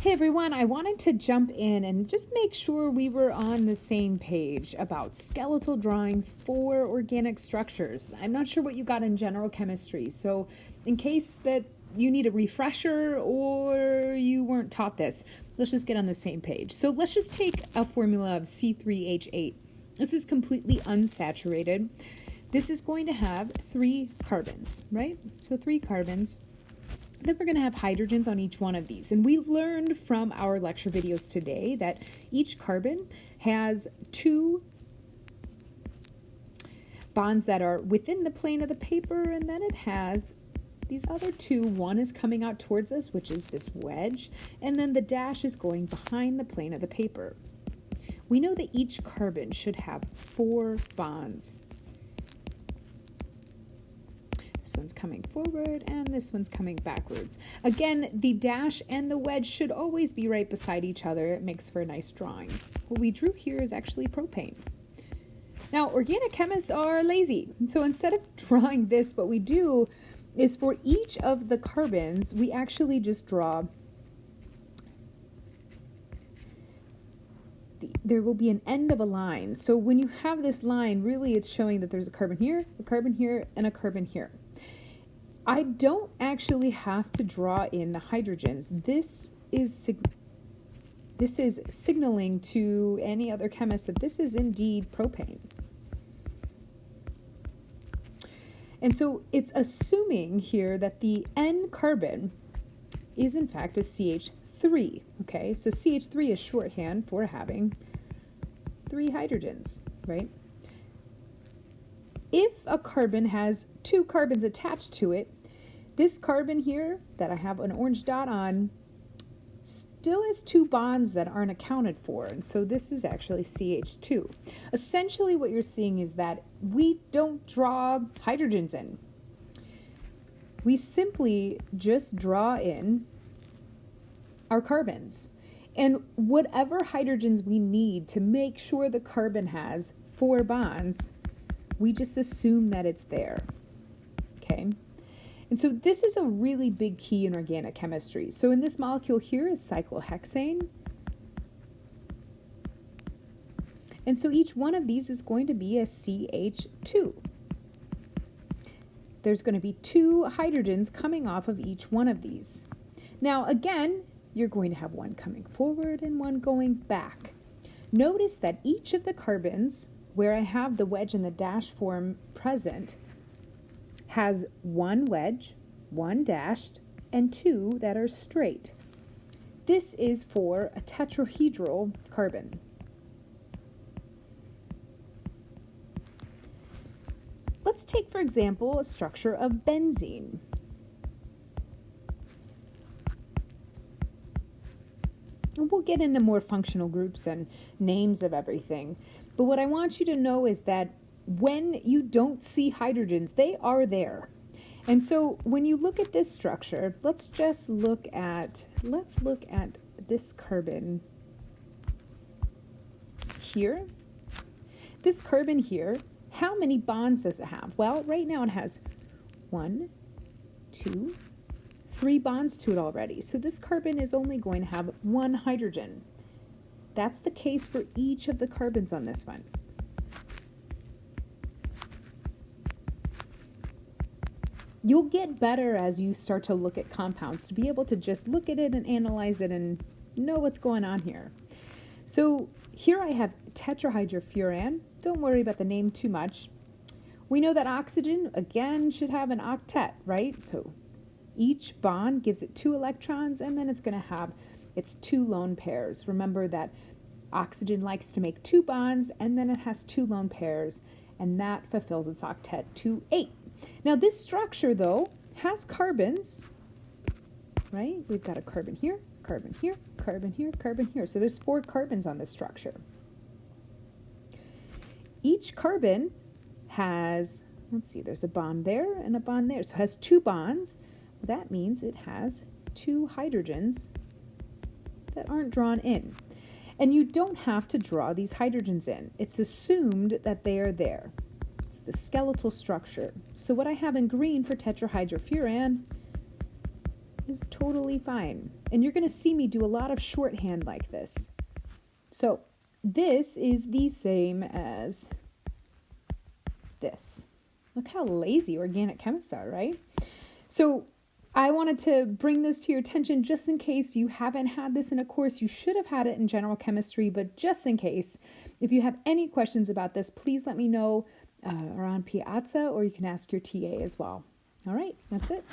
Hey everyone, I wanted to jump in and just make sure we were on the same page about skeletal drawings for organic structures. I'm not sure what you got in general chemistry, so in case that you need a refresher or you weren't taught this, let's just get on the same page. So let's just take a formula of C3H8. This is completely unsaturated. This is going to have 3 carbons, right? So 3 carbons. Then we're going to have hydrogens on each one of these. And we learned from our lecture videos today that each carbon has 2 bonds that are within the plane of the paper, and then it has these other 2. One is coming out towards us, which is this wedge, and then the dash is going behind the plane of the paper. We know that each carbon should have 4 bonds. This one's coming forward and this one's coming backwards. Again, the dash and the wedge should always be right beside each other. It makes for a nice drawing. What we drew here is actually propane. Now, organic chemists are lazy. So instead of drawing this, what we do is for each of the carbons, we actually just draw. There will be an end of a line. So when you have this line, really it's showing that there's a carbon here, and a carbon here. I don't actually have to draw in the hydrogens. This is signaling to any other chemist that this is indeed propane. And so it's assuming here that the N carbon is in fact a CH3. Okay, so CH3 is shorthand for having 3 hydrogens, right? If a carbon has 2 carbons attached to it, this carbon here that I have an orange dot on still has 2 bonds that aren't accounted for, and so this is actually CH2. Essentially what you're seeing is that we don't draw hydrogens in. We simply just draw in our carbons. And whatever hydrogens we need to make sure the carbon has 4 bonds, we just assume that it's there. Okay? And so this is a really big key in organic chemistry. So in this molecule here is cyclohexane. And so each one of these is going to be a CH2. There's going to be 2 hydrogens coming off of each one of these. Now again, you're going to have one coming forward and one going back. Notice that each of the carbons, where I have the wedge and the dash form present, has 1 wedge, 1 dashed, and 2 that are straight. This is for a tetrahedral carbon. Let's take, for example, a structure of benzene. We'll get into more functional groups and names of everything. But what I want you to know is that when you don't see hydrogens, they are there. And so when you look at this structure, let's look at this carbon here. This carbon here, how many bonds does it have? Well, right now it has 1, 2, 3 bonds to it already. So this carbon is only going to have 1 hydrogen. That's the case for each of the carbons on this one. You'll get better as you start to look at compounds to be able to just look at it and analyze it and know what's going on here. So here I have tetrahydrofuran. Don't worry about the name too much. We know that oxygen, again, should have an octet, right? So each bond gives it 2 electrons, and then it's going to have its 2 lone pairs. Remember that oxygen likes to make 2 bonds, and then it has 2 lone pairs, and that fulfills its octet to 8. Now this structure, though, has carbons, right? We've got a carbon here, carbon here, carbon here, carbon here. So there's 4 carbons on this structure. Each carbon has, let's see, there's a bond there and a bond there. So it has 2 bonds. Well, that means it has 2 hydrogens that aren't drawn in. And you don't have to draw these hydrogens in. It's assumed that they are there. It's the skeletal structure. So what I have in green for tetrahydrofuran is totally fine. And you're going to see me do a lot of shorthand like this. So this is the same as this. Look how lazy organic chemists are, right? So I wanted to bring this to your attention just in case you haven't had this in a course. You should have had it in general chemistry, but just in case, if you have any questions about this, please let me know around Piazza, or you can ask your TA as well. All right, that's it.